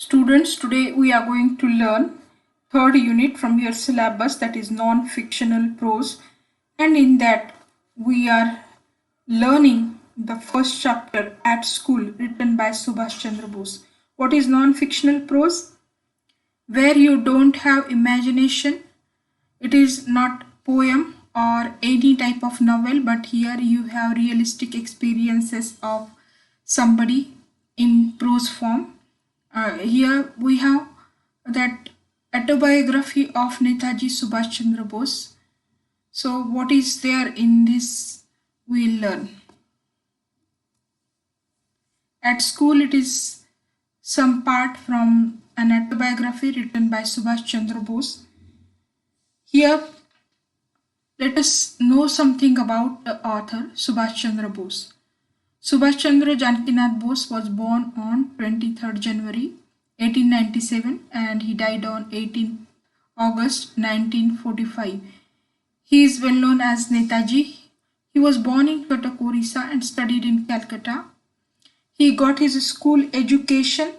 Students, today we are going to learn third unit from your syllabus, that is non-fictional prose, and in that we are learning the first chapter, At School, written by Subhash Chandra Bose. What is non-fictional prose? Where you don't have imagination. It is not poem or any type of novel, but here you have realistic experiences of somebody in prose form. Here we have that autobiography of Netaji Subhash Chandra Bose. So what is there in this we'll learn. At School, it is some part from an autobiography written by Subhash Chandra Bose. Here let us know something about the author Subhash Chandra Bose. Subhash Chandra Janakinath Bose was born on 23rd January 1897 and he died on 18 August 1945. He is well known as Netaji. He was born in Cuttack, Orissa and studied in Calcutta. He got his school education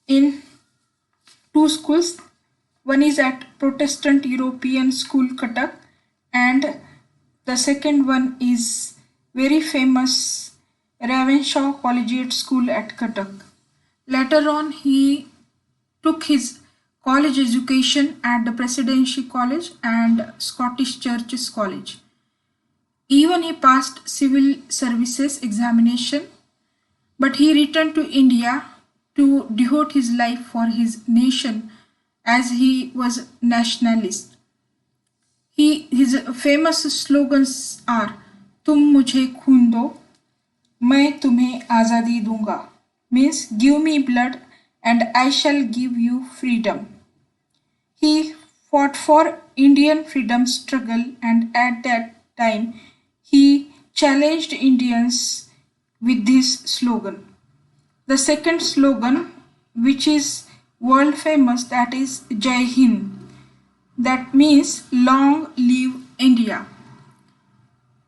in two schools. One is at Protestant European School, Cuttack, and the second one is very famous Ravenshaw Collegiate School at Cuttack. Later on, he took his college education at the Presidency College and Scottish Churches College. Even he passed civil services examination, but he returned to India to devote his life for his nation as he was nationalist. His famous slogans are "Tum mujhe खून दो, मैं तुम्हें आज़ादी दूंगा," means give me blood and I shall give you freedom. He fought for Indian freedom struggle and at that time he challenged Indians with this slogan. The second slogan, which is world famous, that is Jai Hind. That means long live India.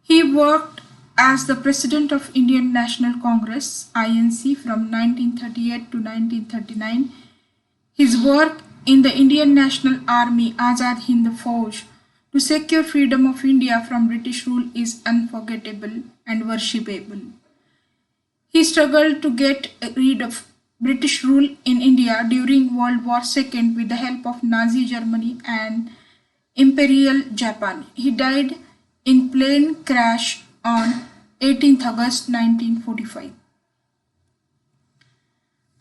He worked as the president of Indian National Congress (INC) from 1938 to 1939. His work in the Indian National Army Azad Hind Fauj to secure freedom of India from British rule is unforgettable and worshipable. He struggled to get rid of British rule in India during World War II with the help of Nazi Germany and Imperial Japan. He died in plane crash on 18th August 1945.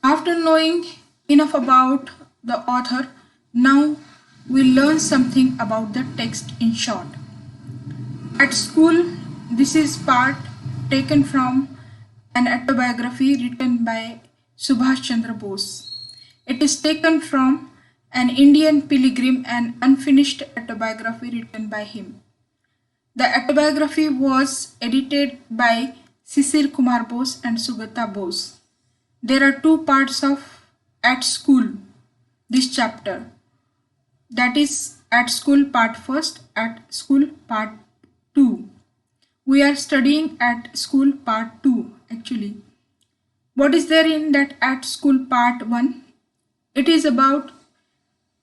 After knowing enough about the author, now we'll learn something about the text in short. At School, this is part taken from an autobiography written by Subhash Chandra Bose. It is taken from an Indian pilgrim and unfinished autobiography written by him. The autobiography was edited by Sisir Kumar Bose and Sugata Bose. There are two parts of At School, this chapter. That is At School part first, At School part 2. We are studying At School part 2 actually. What is there in that At School part 1? It is about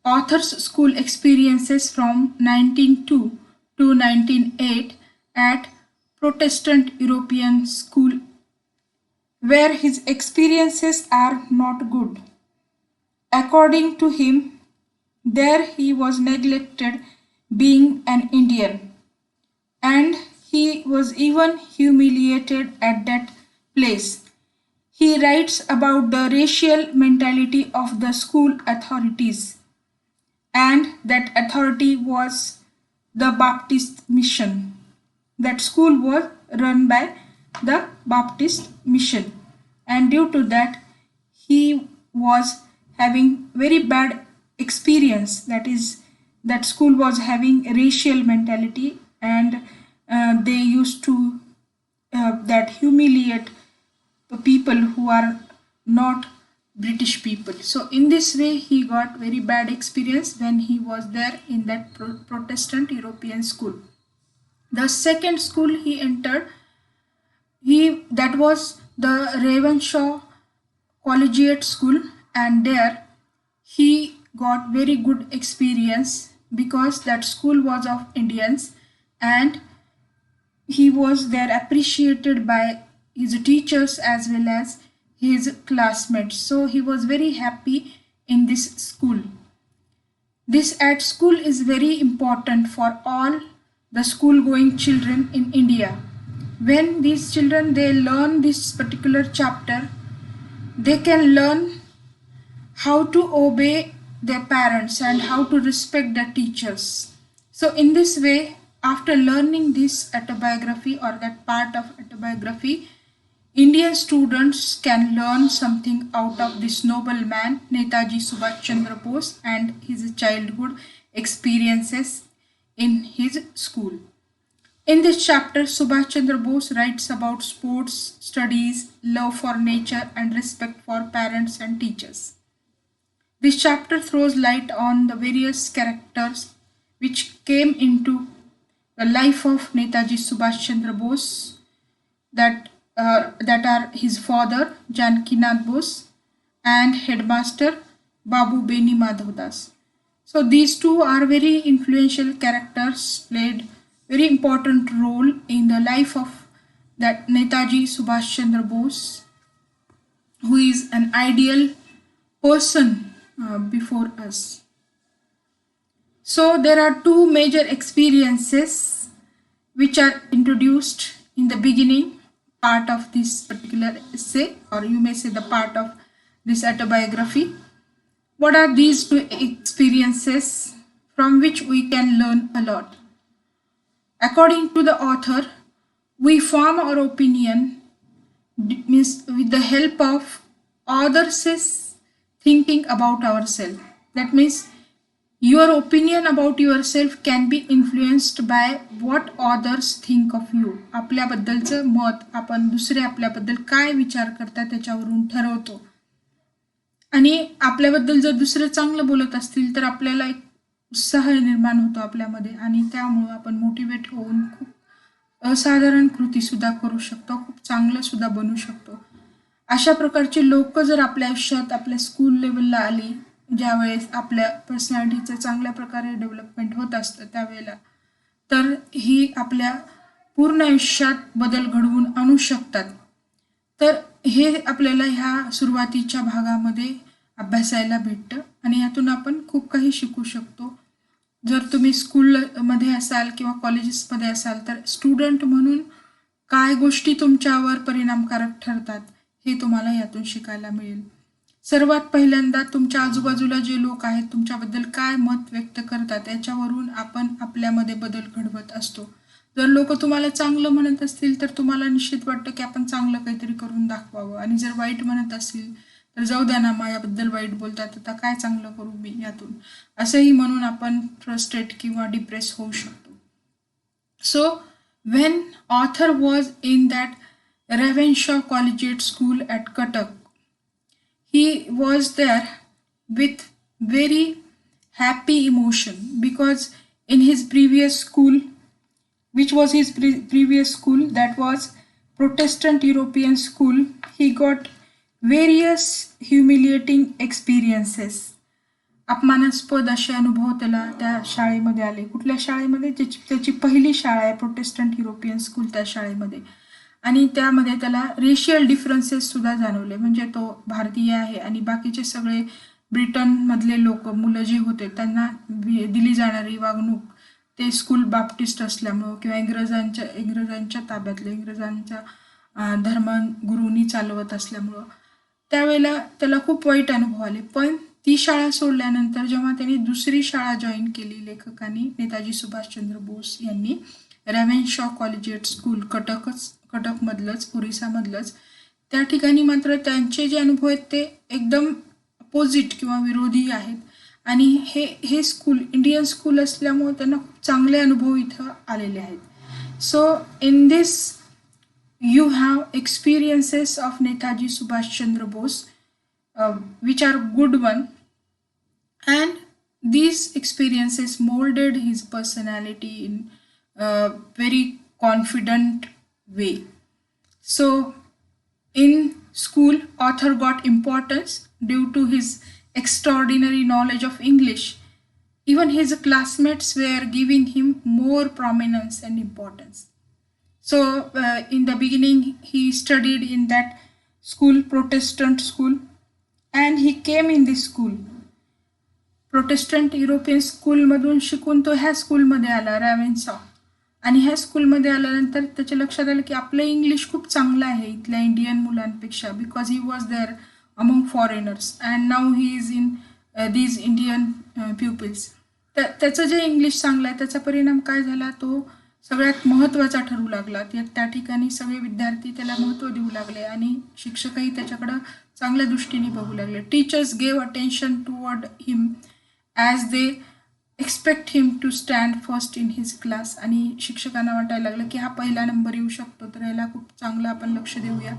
author's school experiences from 1902 to 1908 at Protestant European School, where his experiences are not good. According to him, there he was neglected being an Indian, and he was even humiliated at that place. He writes about the racial mentality of the school authorities, and that authority was the Baptist mission. That school was run by the Baptist mission, and due to that he was having very bad experience. That is, that school was having racial mentality, and they used to that humiliate the people who are not British people. So in this way he got very bad experience when he was there in that Protestant European school. The second school he entered, that was the Ravenshaw Collegiate School, and there he got very good experience because that school was of Indians, and he was there appreciated by his teachers as well as his classmates. So he was very happy in this school. This at school is very important for all the school going children in India. When these children they learn this particular chapter, they can learn how to obey their parents and how to respect their teachers. So in this way, after learning this autobiography or that part of autobiography, Indian students can learn something out of this noble man, Netaji Subhash Chandra Bose, and his childhood experiences in his school. In this chapter, Subhash Chandra Bose writes about sports, studies, love for nature, and respect for parents and teachers. This chapter throws light on the various characters which came into the life of Netaji Subhash Chandra Bose, that are his father Janakinath Bose and headmaster Babu Beni Madhavdas. So these two are very influential characters, played very important role in the life of that Netaji Subhash Chandra Bose, who is an ideal person before us. So there are two major experiences which are introduced in the beginning part of this particular essay, or you may say the part of this autobiography. What are these two experiences from which we can learn a lot? According to the author, we form our opinion means with the help of others' thinking about ourselves. That means your opinion about yourself can be influenced by what others think of you. आपल्याबद्दलचं मत आपण दुसरे आपल्याबद्दल काय विचार करतात त्याच्यावरून ठरवतो. आणि आपल्याबद्दल जर दुसरे चांगलं बोलत असतील तर आपल्याला एक उत्साह निर्माण होतो आपल्यामध्ये, आणि त्यामुळे आपण मोटिवेट होऊन खूप असाधारण कृती सुद्धा करू शकतो, खूप चांगलं सुद्धा बनू शकतो. अशा प्रकारचे लोक जर आपल्या आयुष्यात आपल्या स्कूल लेवलला आली, ज्यावेळेस आपल्या पर्सनॅलिटीचं चांगल्या प्रकारे डेव्हलपमेंट होत असतं त्यावेळेला, तर ही आपल्या पूर्ण आयुष्यात बदल घडवून आणू शकतात. तर हे आपल्याला ह्या सुरुवातीच्या भागामध्ये अभ्यासायला भेटतं आणि यातून आपण खूप काही शिकू शकतो. जर तुम्ही स्कूलमध्ये असाल किंवा कॉलेजेसमध्ये असाल तर स्टुडंट म्हणून काय गोष्टी तुमच्यावर परिणामकारक ठरतात हे तुम्हाला यातून शिकायला मिळेल. सर्वात पहिल्यांदा तुमच्या आजूबाजूला जे लोक आहेत तुमच्याबद्दल काय मत व्यक्त करतात याच्यावरून आपण आपल्यामध्ये बदल घडवत असतो. जर लोक तुम्हाला चांगलं म्हणत असतील तर तुम्हाला निश्चित वाटतं की आपण चांगलं काहीतरी करून दाखवावं, आणि जर वाईट म्हणत असतील तर जाऊ द्या ना, माझ्याबद्दल वाईट बोलतात, आता काय चांगलं करू मी यातून, असंही म्हणून आपण फ्रस्ट्रेट किंवा डिप्रेस होऊ शकतो. सो when author was in that Ravenshaw Collegiate School at Cuttack, he was there with very happy emotion because in his previous school, which was his previous school, that was Protestant European school, he got various humiliating experiences. अपमानास्पद असे अनुभव त्याला त्या शाळेमध्ये आले. कुठल्या शाळेमध्ये? त्याची पहिली शाळा आहे प्रोटेस्टंट युरोपियन स्कूल, त्या शाळेमध्ये. आणि त्यामध्ये त्याला रेशियल डिफरन्सेस सुद्धा जाणवले. म्हणजे तो भारतीय आहे आणि बाकीचे सगळे ब्रिटनमधले लोक मुलं जे होते त्यांना दिली जाणारी वागणूक, ते स्कूल बाप्टिस्ट असल्यामुळं किंवा इंग्रजांच्या ताब्यातले इंग्रजांच्या धर्मगुरूंनी चालवत असल्यामुळं त्यावेळेला त्याला खूप वाईट अनुभव आले. पण ती शाळा सोडल्यानंतर जेव्हा त्यांनी दुसरी शाळा जॉईन केली लेखकांनी, नेताजी सुभाषचंद्र बोस यांनी, रॅव्हेनशॉ कॉलेजिएट स्कूल, कटकमधलंच, ओरिसामधलंच, त्या ठिकाणी मात्र त्यांचे जे अनुभव आहेत ते एकदम अपोजिट किंवा विरोधी आहेत. आणि हे स्कूल इंडियन स्कूल असल्यामुळे त्यांना खूप चांगले अनुभव इथं आलेले आहेत. So in this you have experiences of Netaji Subhash Chandra Bose, which are good one, and these experiences molded his personality in a very confident way. So in school, author got importance due to his extraordinary knowledge of English. Even his classmates were giving him more prominence and importance. So, in the beginning, he studied in that school, Protestant school, and he came in this school. Protestant European स्कूलमधून शिकून तो ह्या स्कूलमध्ये आला, रॅव्हेन्सॉ. आणि ह्या स्कूलमध्ये आल्यानंतर त्याच्या लक्षात आलं की आपलं इंग्लिश खूप चांगलं आहे इथल्या इंडियन मुलांपेक्षा, because he was there among foreigners and now he is in these Indian pupils. त्याचं जे इंग्लिश चांगलं आहे त्याचा परिणाम काय झाला, तो सगळ्यात महत्त्वाचा ठरू लागला. त्या ठिकाणी सगळे विद्यार्थी त्याला महत्त्व देऊ लागले आणि शिक्षकही त्याच्याकडं चांगल्या दृष्टीने बघू लागले. Teachers gave attention toward him as they expect him to stand first in his class. आणि शिक्षकांना वाटायला लागलं की हा पहिला नंबर येऊ शकतो, तर याला खूप चांगलं आपण लक्ष देऊया.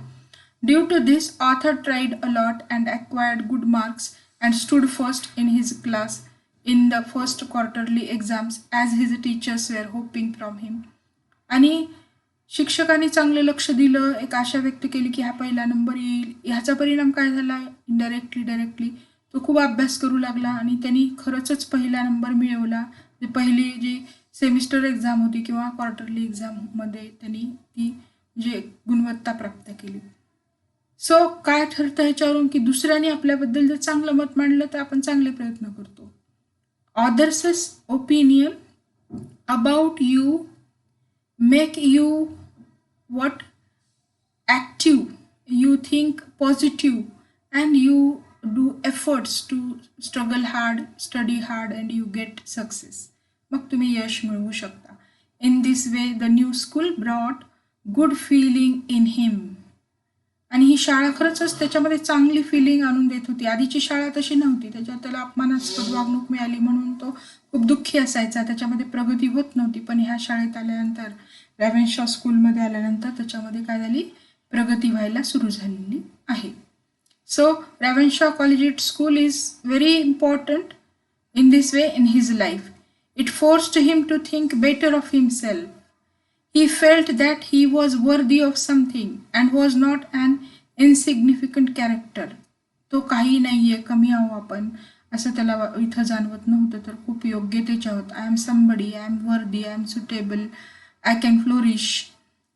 Due to this author tried a lot and acquired good marks and stood first in his class in the first quarterly exams as his teachers were hoping from him. आणि शिक्षकांनी चांगलं लक्ष दिलं, एक आशा व्यक्त केली की हा पहिला नंबर येईल. ह्याचा परिणाम काय झाला, डायरेक्टली तो खूप अभ्यास करू लागला आणि त्यांनी खरंच पहिला नंबर मिळवला. पहिली जी सेमिस्टर एक्झाम होती किंवा क्वार्टरली एक्झाममध्ये त्यांनी ती म्हणजे गुणवत्ता प्राप्त केली. सो काय ठरतं ह्याच्यावरून की दुसऱ्याने आपल्याबद्दल जर चांगलं मत मांडलं तर आपण चांगले प्रयत्न करतो. Others' opinion about you make you what active, you think positive, and you do efforts to struggle hard, study hard, and you get success. मग तुम्ही यश मिळवू शकता. In this way, the new school brought good feeling in him. आणि ही शाळा खरंच त्याच्यामध्ये चांगली filling आणून देत होती. आधीची शाळा तशी नव्हती, त्याच्यावर त्याला अपमानास्पद वागणूक मिळाली म्हणून तो खूप दुःखी असायचा, त्याच्यामध्ये प्रगती होत नव्हती. पण ह्या शाळेत आल्यानंतर, रॅव्हेन्शॉ स्कूलमध्ये आल्यानंतर त्याच्यामध्ये काय झाली, प्रगती व्हायला सुरू झालेली आहे. So Ravenshaw collegiate school is very important in this way in his life. It forced him to think better of himself. He felt that he was worthy of something and was not an insignificant character. तो काही नाहीये, कमी आहो आपण, असं त्याला इथं जाणवत नव्हतं, तर खूप योग्यतेच्या होत. I am somebody, I am worthy, I am suitable, I can flourish.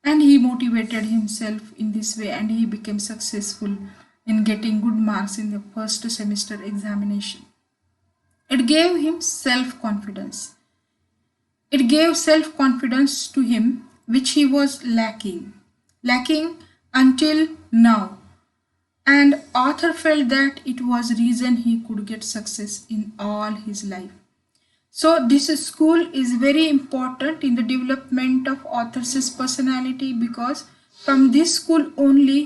And he motivated himself in this way and he became successful in getting good marks in the first semester examination. It gave him self-confidence. It gave self-confidence to him, which he was lacking until now. And author felt that it was reason he could get success in all his life. So this school is very important in the development of author's personality, because from this school only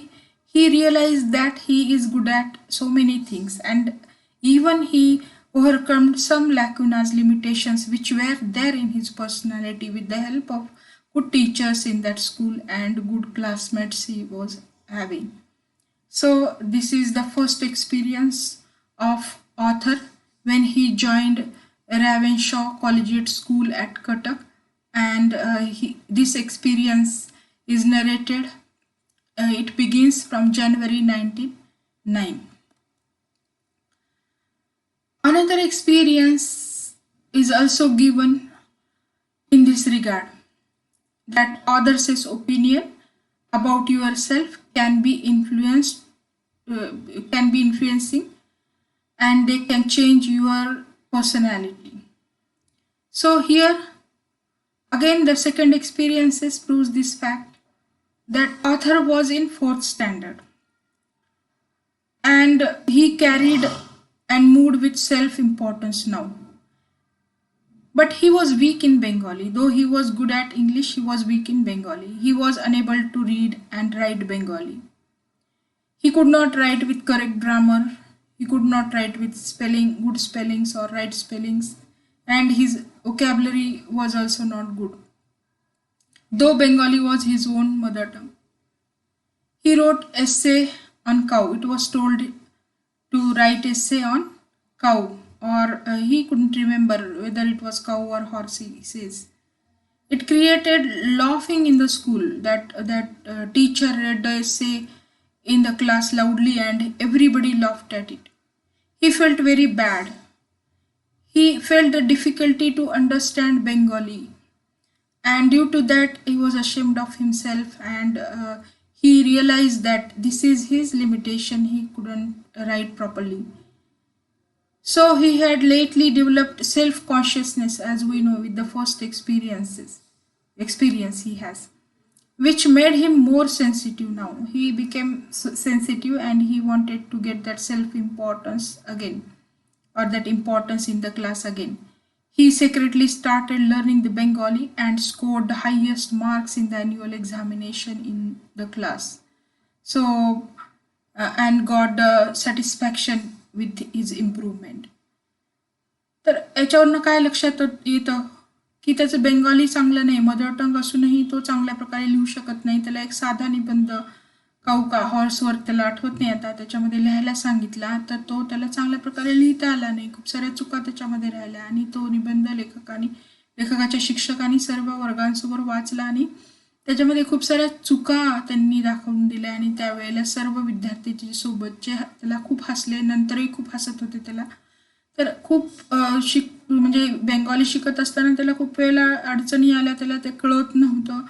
he realized that he is good at so many things, and even he overcome some lacunas, limitations which were there in his personality with the help of good teachers in that school and good classmates he was having. So this is the first experience of author when he joined Ravenshaw Collegiate School at Cuttack, and this experience is narrated. It begins from January 1909. Another experience is also given in this regard, that others' opinion about yourself can be influencing, and they can change your personality. So here again the second experiences proves this fact, that author was in 4th standard and he carried and moved with self-importance now. But he was weak in Bengali. Though he was good at English, he was weak in Bengali. He was unable to read and write Bengali. He could not write with correct grammar. He could not write with good spellings or right spellings. And his vocabulary was also not good. Though Bengali was his own mother tongue. He wrote essay on cow. It was told to write essay on cow, or he couldn't remember whether it was cow or horse, he says. It created laughing in the school that teacher read the essay in the class loudly and everybody laughed at it. He felt very bad. He felt the difficulty to understand Bengali, and due to that he was ashamed of himself, and he realized that this is his limitation, he couldn't write properly. So he had lately developed self-consciousness, as we know, with the first experience he has, which made him more sensitive now. He became sensitive and he wanted to get that self-importance again, or that importance in the class again. He secretly started learning the Bengali and scored the highest marks in the annual examination in the class. So, and got the satisfaction with his improvement. तर याच्यावरनं काय लक्षात येतं की त्याचं Bengali चांगलं नाही, mother tongue असूनही तो चांगल्या प्रकारे लिहू शकत नाही. त्याला एक साधा निबंध काउका हॉर्सवर त्याला आठवत नाही आता, त्याच्यामध्ये लिहायला सांगितला तर तो त्याला चांगल्या प्रकारे लिहिता आला नाही. खूप साऱ्या चुका त्याच्यामध्ये राहिल्या आणि तो निबंध लेखकाच्या शिक्षकांनी सर्व वर्गांसमोर वाचला आणि त्याच्यामध्ये खूप साऱ्या चुका त्यांनी दाखवून दिल्या आणि त्यावेळेला सर्व विद्यार्थी सोबतचे त्याला खूप हसले, नंतरही खूप हसत होते त्याला. तर खूप म्हणजे बेंगॉली शिकत असताना त्याला खूप वेळेला अडचणी आल्या, त्याला ते कळत नव्हतं.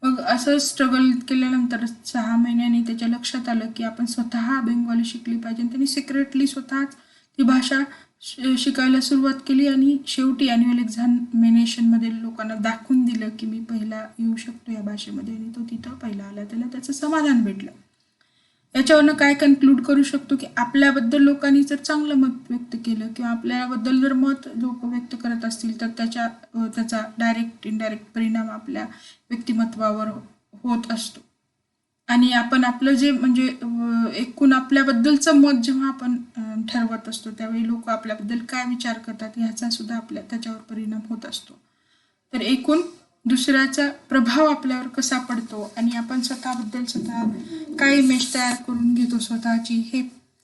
मग असं स्ट्रगल केल्यानंतर 6 महिन्यांनी त्याच्या लक्षात आलं की आपण स्वतः बेंगॉली शिकली पाहिजे. त्यांनी सिक्रेटली स्वतःच ती भाषा शिकायला सुरुवात केली आणि शेवटी ॲन्युअल एक्झामिनेशनमध्ये लोकांना दाखवून दिलं की मी पहिला येऊ शकतो या भाषेमध्ये, आणि तो तिथं पहिला आला. त्याला त्याचं समाधान भेटलं. याच्यावरनं काय कन्क्लूड करू शकतो की आपल्याबद्दल लोकांनी जर चांगलं मत व्यक्त केलं किंवा आपल्याबद्दल जर मत लोक व्यक्त करत असतील तर त्याचा डायरेक्ट इनडायरेक्ट परिणाम आपल्या व्यक्तिमत्वावर होत असतो. आणि आपण आपलं जे म्हणजे एकूण आपल्याबद्दलचं मत जेव्हा आपण ठरवत असतो त्यावेळी लोक आपल्याबद्दल काय विचार करतात ह्याचा सुद्धा त्याच्यावर परिणाम होत असतो. तर एकूण दुसऱ्याचा प्रभाव आपल्यावर कसा पडतो आणि आपण स्वतः काय इमेज तयार करून घेतो स्वतःची,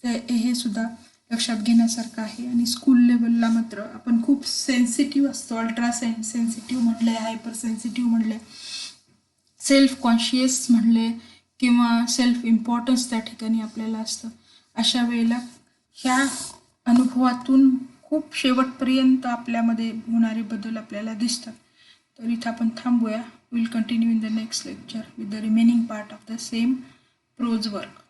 हे सुद्धा लक्षात घेण्यासारखं आहे. आणि स्कूल लेवलला मात्र आपण खूप सेन्सिटिव्ह असतो, अल्ट्रा सेन्सिटिव्ह म्हणले, हायपर सेन्सिटिव्ह म्हणले, सेल्फ कॉन्शियस म्हणले किंवा सेल्फ इम्पॉर्टन्स त्या ठिकाणी आपल्याला असतं. अशा वेळेला ह्या अनुभवातून खूप शेवटपर्यंत आपल्यामध्ये होणारे बदल आपल्याला दिसतात. तर इथं आपण थांबूया. Will continue in the next lecture with the remaining part of the same prose work.